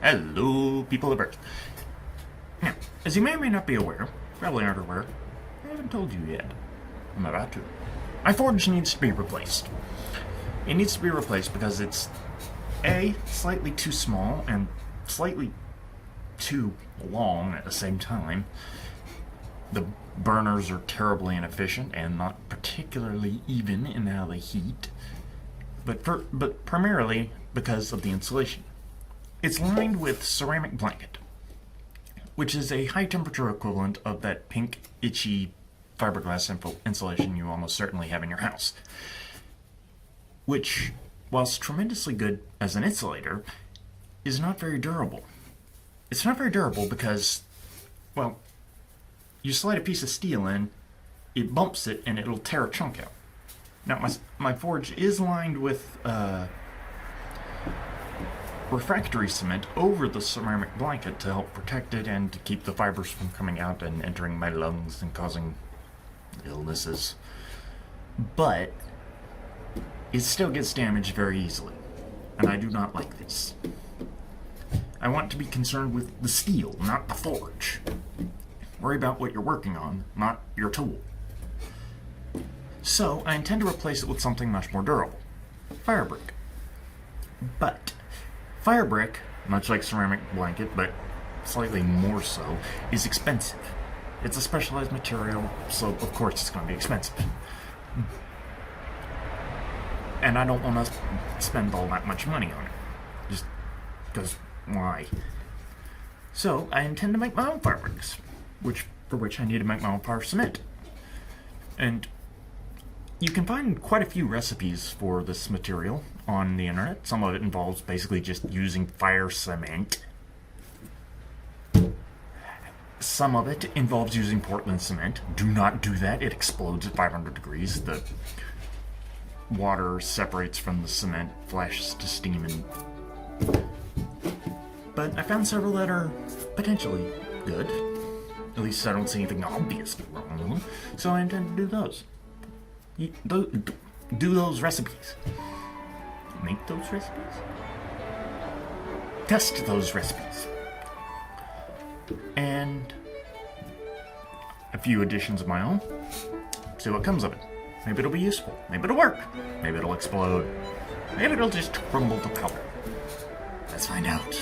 Hello, people of Earth. Now, as you may or may not be aware, probably aren't aware, I haven't told you yet. I'm about to. My forge needs to be replaced. It needs to be replaced because it's A, slightly too small and slightly too long at the same time. The burners are terribly inefficient and not particularly even in how they heat, but primarily because of the insulation. It's lined with ceramic blanket, which is a high temperature equivalent of that pink, itchy fiberglass insulation you almost certainly have in your house. Which, whilst tremendously good as an insulator, is not very durable. It's not very durable because, well, you slide a piece of steel in, it bumps it, and it'll tear a chunk out. Now, my forge is lined with refractory cement over the ceramic blanket to help protect it and to keep the fibers from coming out and entering my lungs and causing illnesses. But it still gets damaged very easily, and I do not like this. I want to be concerned with the steel, not the forge. Worry about what you're working on, not your tool. So, I intend to replace it with something much more durable. Firebrick. But Firebrick, much like ceramic blanket, but slightly more so, is expensive. It's a specialized material, so of course it's going to be expensive. And I don't want to spend all that much money on it. Just because, why? So, I intend to make my own firebricks, for which I need to make my own fire cement. And you can find quite a few recipes for this material on the internet. Some of it involves basically just using fire cement. Some of it involves using Portland cement. Do not do that. It explodes at 500 degrees. The water separates from the cement, flashes to steam, but I found several that are potentially good. At least I don't see anything obviously wrong with them. So I intend to do those. Do those recipes. Make those recipes. Test those recipes. And a few additions of my own. See what comes of it. Maybe it'll be useful. Maybe it'll work. Maybe it'll explode. Maybe it'll just crumble to powder. Let's find out.